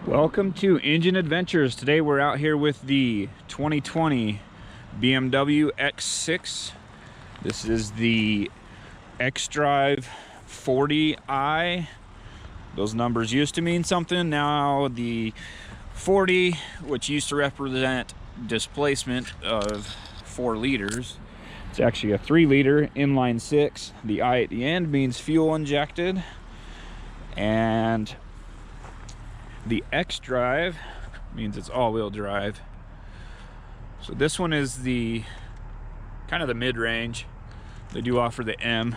Welcome to Engine Adventures. Today we're out here with the 2020 BMW X6. This is the xDrive 40i. Those numbers used to mean something. Now the 40, which used to represent displacement of 4 liters, it's actually a 3-liter inline 6. The I at the end means fuel injected. And the xDrive means it's all-wheel drive. So this one is the kind of the mid-range. They do offer the M.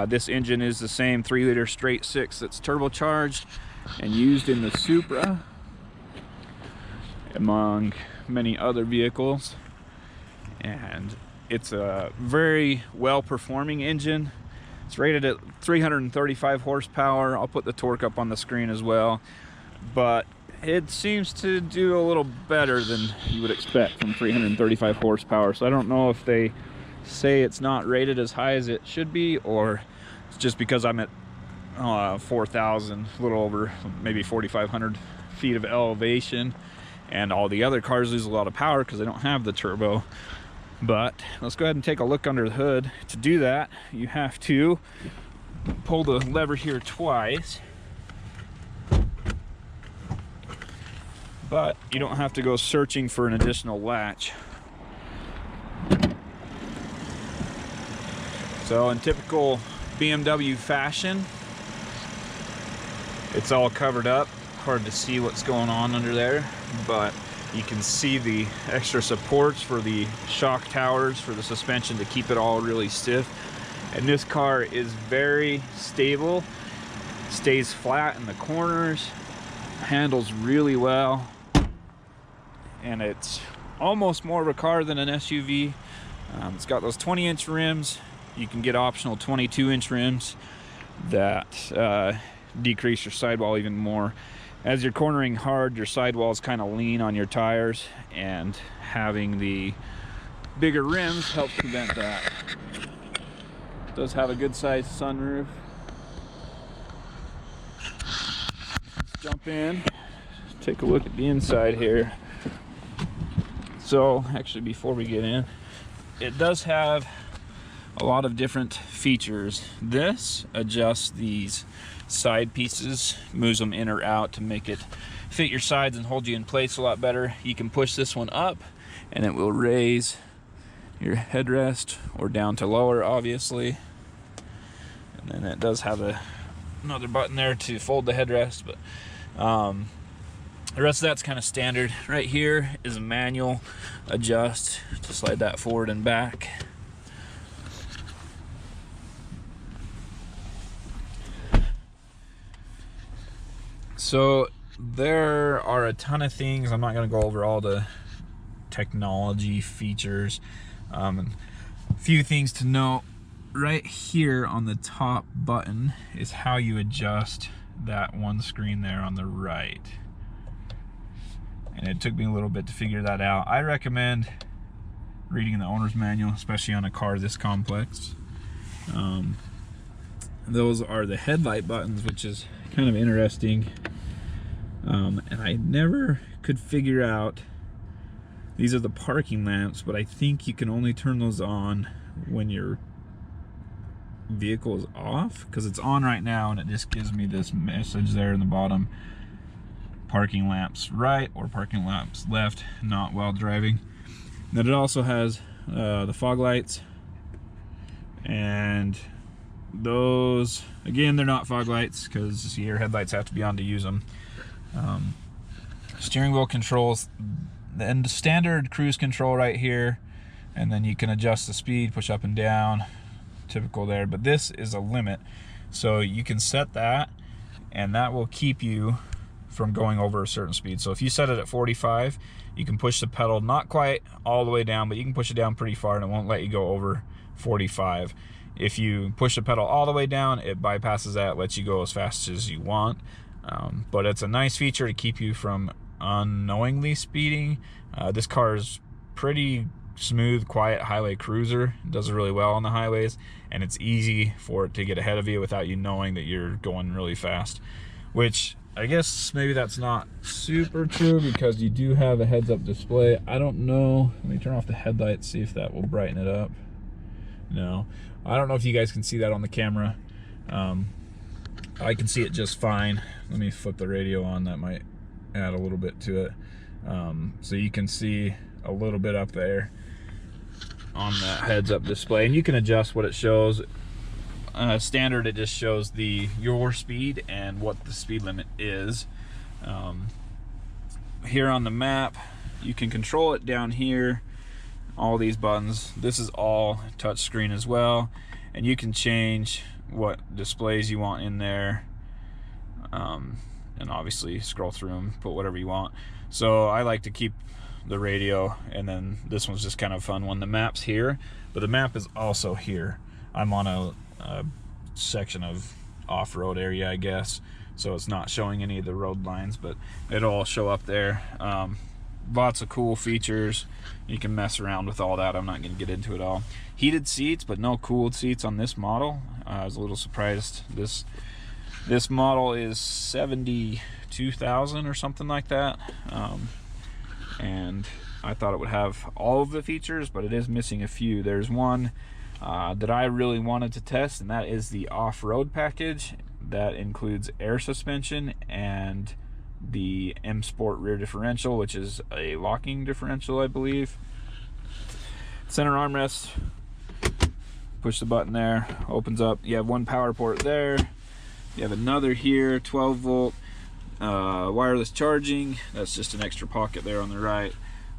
This engine is the same 3-liter straight 6 that's turbocharged and used in the Supra, among many other vehicles. And it's a very well-performing engine. It's rated at 335 horsepower. I'll put the torque up on the screen as well. But it seems to do a little better than you would expect from 335 horsepower. So I don't know if they say it's not rated as high as it should be, or it's just because I'm at 4,000, a little over, maybe 4,500 feet of elevation, and all the other cars lose a lot of power because they don't have the turbo. But let's go ahead and take a look under the hood. To do that, you have to pull the lever here twice. But you don't have to go searching for an additional latch. So in typical BMW fashion, it's all covered up. Hard to see what's going on under there, but you can see the extra supports for the shock towers for the suspension to keep it all really stiff. And this car is very stable, stays flat in the corners, handles really well. And it's almost more of a car than an SUV. It's got those 20-inch rims. You can get optional 22-inch rims that decrease your sidewall even more. As you're cornering hard, your sidewalls kind of lean on your tires, and having the bigger rims helps prevent that. It does have a good sized sunroof. Let's jump in, take a look at the inside here. So actually, before we get in, it does have a lot of different features. This adjusts these side pieces, moves them in or out to make it fit your sides and hold you in place a lot better. You can push this one up and it will raise your headrest, or down to lower, obviously. And then it does have another button there to fold the headrest, but the rest of that's kind of standard. Right here is a manual adjust to slide that forward and back. So there are a ton of things. I'm not going to go over all the technology features. And a few things to note. Right here on the top button is how you adjust that one screen there on the right. And it took me a little bit to figure that out. I recommend reading the owner's manual, especially on a car this complex. Those are the headlight buttons, which is kind of interesting. And I never could figure out, these are the parking lamps, but I think you can only turn those on when your vehicle is off, because it's on right now and it just gives me this message there in the bottom: parking lamps right or parking lamps left, not while driving. Then it also has the fog lights, and those, again, they're not fog lights because your headlights have to be on to use them. Steering wheel controls, and the standard cruise control right here, and then you can adjust the speed, push up and down, typical there. But this is a limit, so you can set that, and that will keep you from going over a certain speed. So if you set it at 45, you can push the pedal not quite all the way down, but you can push it down pretty far and it won't let you go over 45. If you push the pedal all the way down, it bypasses that, lets you go as fast as you want. But it's a nice feature to keep you from unknowingly speeding. This car is pretty smooth, quiet highway cruiser. It does really well on the highways, and it's easy for it to get ahead of you without you knowing that you're going really fast, which I guess maybe that's not super true because you do have a heads-up display. I don't know. Let me turn off the headlights, see if that will brighten it up. No. I don't know if you guys can see that on the camera. I can see it just fine. Let me flip the radio on. That might add a little bit to it. So you can see a little bit up there on that heads-up display, and you can adjust what it shows. Standard, it just shows your speed and what the speed limit is. Here on the map, you can control it down here. All these buttons. This is all touch screen as well, and you can change what displays you want in there, and obviously scroll through them, put whatever you want. So I like to keep the radio, and then this one's just kind of fun when the map's here, but the map is also here. I'm on a section of off-road area, I guess, so it's not showing any of the road lines, but it'll all show up there. Lots of cool features. You can mess around with all that. I'm not going to get into it all. Heated seats, but no cooled seats on this model. I was a little surprised. This model is 72,000 or something like that, and I thought it would have all of the features, but it is missing a few. There's one that I really wanted to test, and that is the off-road package. That includes air suspension and the M Sport rear differential, which is a locking differential, I believe. Center armrest, push the button there, opens up. You have one power port there. You have another here, 12 volt wireless charging. That's just an extra pocket there on the right.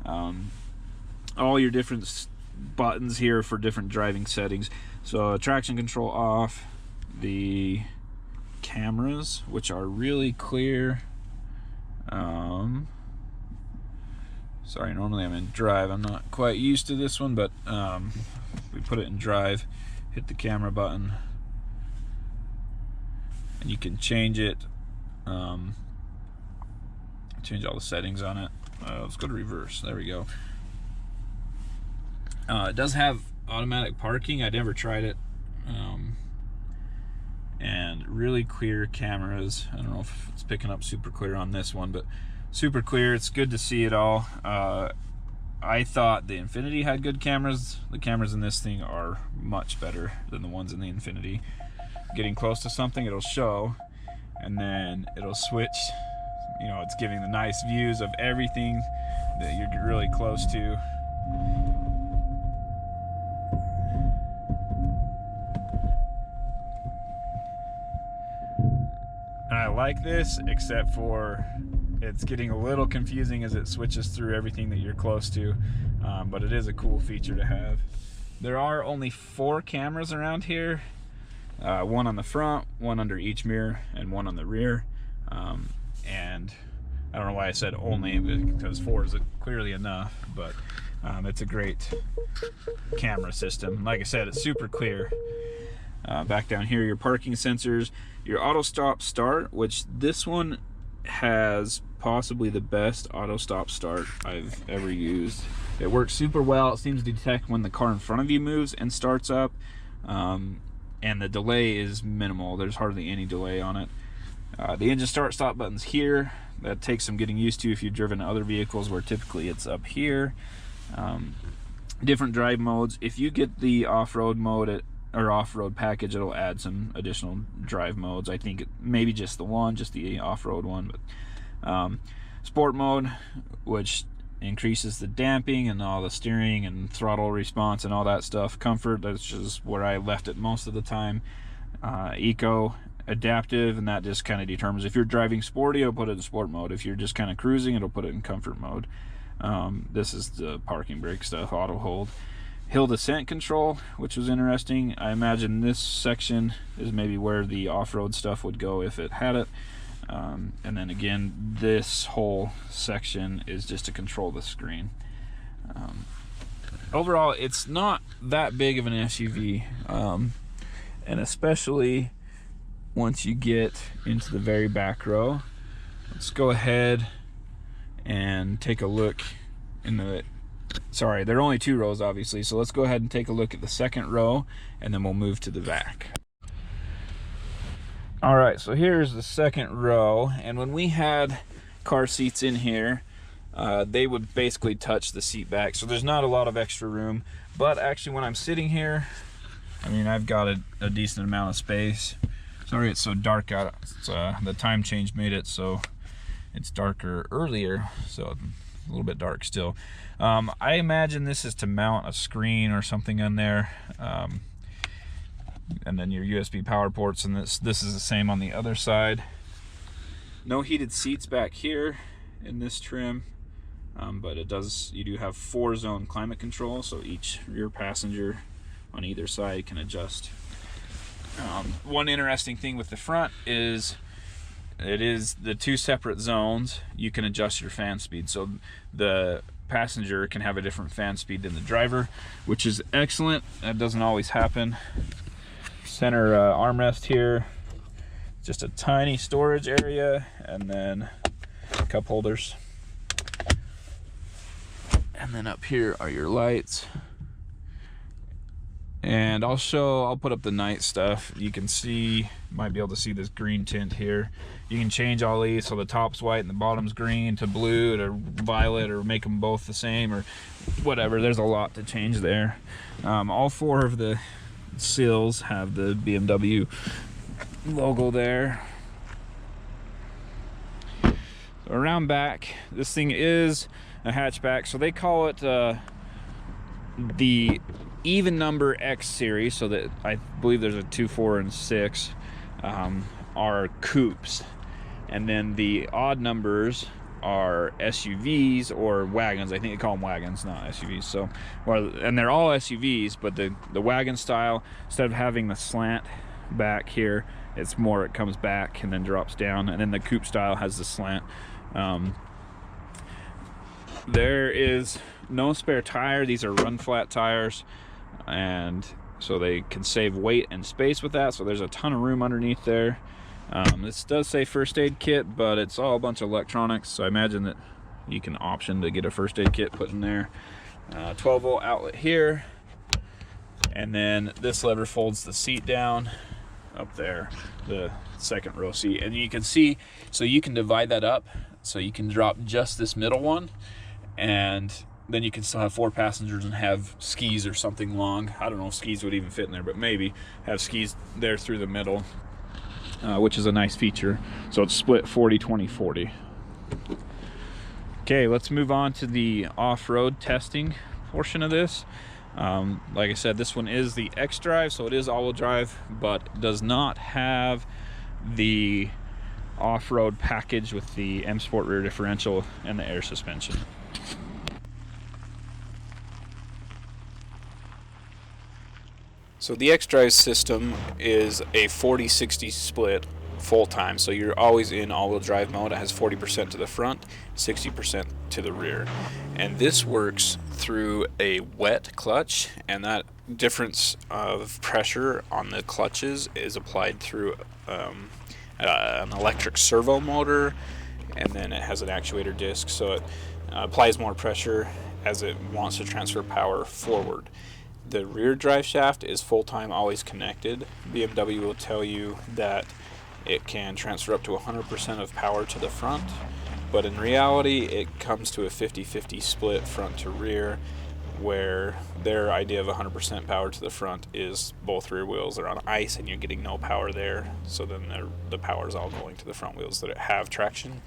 All your different buttons here for different driving settings. So traction control off, the cameras, which are really clear. Sorry, normally I'm in drive. I'm not quite used to this one, but we put it in drive, hit the camera button, and you can change it, change all the settings on it. Let's go to reverse. There we go. It does have automatic parking. I never tried it. And really clear cameras. I don't know if it's picking up super clear on this one, but super clear. It's good to see it all. I thought the Infiniti had good cameras. The cameras in this thing are much better than the ones in the Infiniti. Getting close to something, it'll show, and then it'll switch. You know, it's giving the nice views of everything that you're really close to. And I like this, except for it's getting a little confusing as it switches through everything that you're close to, but it is a cool feature to have. There are only 4 cameras around here, one on the front, one under each mirror, and one on the rear. And I don't know why I said only, because 4 is clearly enough, but it's a great camera system. Like I said, it's super clear. Back down here, your parking sensors, your auto stop start, which this one has possibly the best auto stop start I've ever used. It works super well. It seems to detect when the car in front of you moves and starts up, and the delay is minimal. There's hardly any delay on it. The engine start stop button's here. That takes some getting used to if you've driven other vehicles where typically it's up here. Different drive modes. If you get the off-road mode or off-road package, it'll add some additional drive modes. I think maybe just the off-road one, but sport mode, which increases the damping and all the steering and throttle response and all that stuff. Comfort, that's just where I left it most of the time. Eco, adaptive, and that just kind of determines if you're driving sporty, it'll put it in sport mode. If you're just kind of cruising, it'll put it in comfort mode. This is the parking brake stuff, auto hold. Hill descent control, which was interesting. I imagine this section is maybe where the off-road stuff would go if it had it. And then again, this whole section is just to control the screen. Overall, it's not that big of an SUV, and especially once you get into the very back row. Let's go ahead and take a look in the, sorry, there are only 2 rows obviously, so let's go ahead and take a look at the second row, and then we'll move to the back. All right, so here's the second row, and when we had car seats in here, they would basically touch the seat back, so there's not a lot of extra room. But actually, when I'm sitting here, I mean, I've got a decent amount of space. Sorry it's so dark out. It's, the time change made it so it's darker earlier, so a little bit dark still. I imagine this is to mount a screen or something in there, and then your USB power ports, and this is the same on the other side. No heated seats back here in this trim, but you do have 4-zone climate control, so each rear passenger on either side can adjust. One interesting thing with the front is it is the 2 separate zones. You can adjust your fan speed, so the passenger can have a different fan speed than the driver, which is excellent. That doesn't always happen. Center armrest here, just a tiny storage area, and then cup holders. And then up here are your lights. And I'll put up the night stuff. You can see, might be able to see this green tint here. You can change all these, so the top's white and the bottom's green, to blue, to violet, or make them both the same, or whatever. There's a lot to change there. All 4 of the sills have the BMW logo there. So around back, this thing is a hatchback, so they call it the even number X series, so that I believe there's a 2, 4, and 6 are coupes, and then the odd numbers are SUVs or wagons. I think they call them wagons, not SUVs. So, and they're all SUVs, but the wagon style, instead of having the slant back here, it comes back and then drops down, and then the coupe style has the slant. There is no spare tire. These are run flat tires, and so they can save weight and space with that, so there's a ton of room underneath there. This does say first aid kit, but it's all a bunch of electronics, so I imagine that you can option to get a first aid kit put in there. 12-volt outlet here, and then this lever folds the seat down up there, the second row seat, and you can see, so you can divide that up, so you can drop just this middle one, and then you can still have 4 passengers and have skis or something long. I don't know if skis would even fit in there, but maybe have skis there through the middle, which is a nice feature. So it's split 40-20-40. Okay, let's move on to the off-road testing portion of this. Like I said, this one is the X-Drive, so it is all-wheel drive, but does not have the off-road package with the M Sport rear differential and the air suspension. So the X-Drive system is a 40-60 split full-time, so you're always in all-wheel drive mode. It has 40% to the front, 60% to the rear, and this works through a wet clutch, and that difference of pressure on the clutches is applied through an electric servo motor, and then it has an actuator disc, so it applies more pressure as it wants to transfer power forward. The rear drive shaft is full-time, always connected. BMW will tell you that it can transfer up to 100% of power to the front, but in reality it comes to a 50-50 split front to rear, where their idea of 100% power to the front is both rear wheels are on ice and you're getting no power there, so then the power is all going to the front wheels that have traction.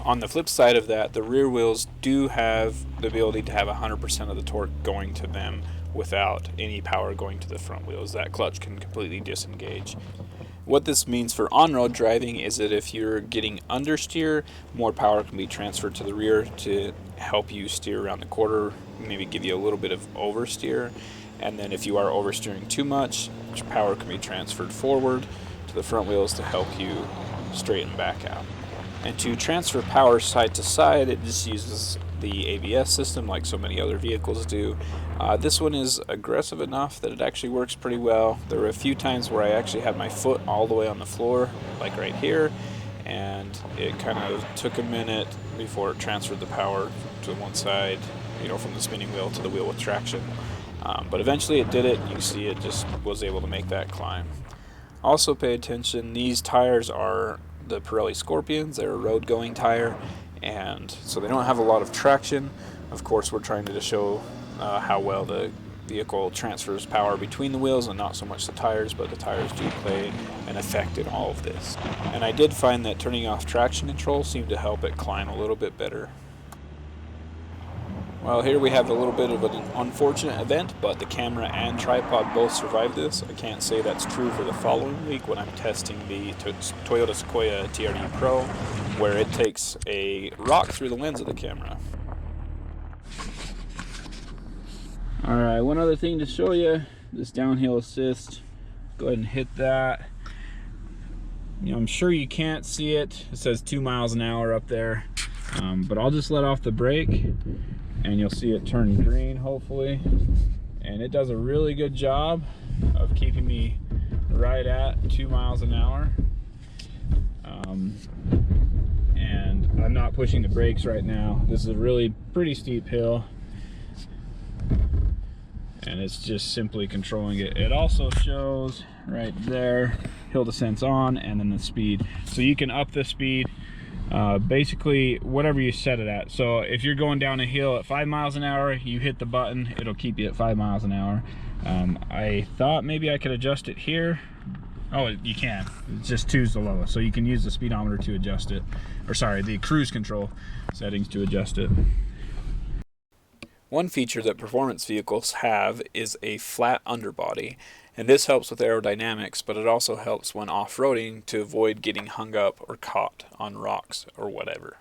On the flip side of that, the rear wheels do have the ability to have 100% of the torque going to them without any power going to the front wheels. That clutch can completely disengage. What this means for on-road driving is that if you're getting understeer, more power can be transferred to the rear to help you steer around the quarter, maybe give you a little bit of oversteer. And then if you are oversteering too much, power can be transferred forward to the front wheels to help you straighten back out. And to transfer power side to side, it just uses the ABS system like so many other vehicles do. This one is aggressive enough that it actually works pretty well. There were a few times where I actually had my foot all the way on the floor, like right here, and it kind of took a minute before it transferred the power to one side, you know, from the spinning wheel to the wheel with traction. But eventually it did it. You see it just was able to make that climb. Also pay attention, these tires are the Pirelli Scorpions. They're a road going tire, and so they don't have a lot of traction. Of course, we're trying to show how well the vehicle transfers power between the wheels and not so much the tires, but the tires do play an effect in all of this. And I did find that turning off traction control seemed to help it climb a little bit better. Well, here we have a little bit of an unfortunate event, but the camera and tripod both survived this. I can't say that's true for the following week when I'm testing the Toyota Sequoia TRD Pro, where it takes a rock through the lens of the camera. Alright, one other thing to show you, this downhill assist. Go ahead and hit that. You know, I'm sure you can't see it. It says 2 miles an hour up there. But I'll just let off the brake and you'll see it turn green, hopefully. And it does a really good job of keeping me right at 2 miles an hour. And I'm not pushing the brakes right now. This is a really pretty steep hill, and it's just simply controlling it. It also shows right there, hill descents on, and then the speed. So you can up the speed basically whatever you set it at. So if you're going down a hill at 5 miles an hour, you hit the button, it'll keep you at 5 miles an hour. I thought maybe I could adjust it here. Oh, you can. It's just 2's the lowest, so you can use the speedometer to adjust it, or sorry, the cruise control settings to adjust it. One feature that performance vehicles have is a flat underbody, and this helps with aerodynamics, but it also helps when off-roading to avoid getting hung up or caught on rocks or whatever.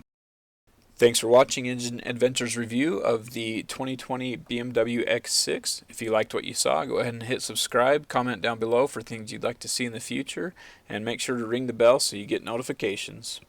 Thanks for watching Engine Adventures review of the 2020 BMW X6. If you liked what you saw, go ahead and hit subscribe, comment down below for things you'd like to see in the future, and make sure to ring the bell so you get notifications.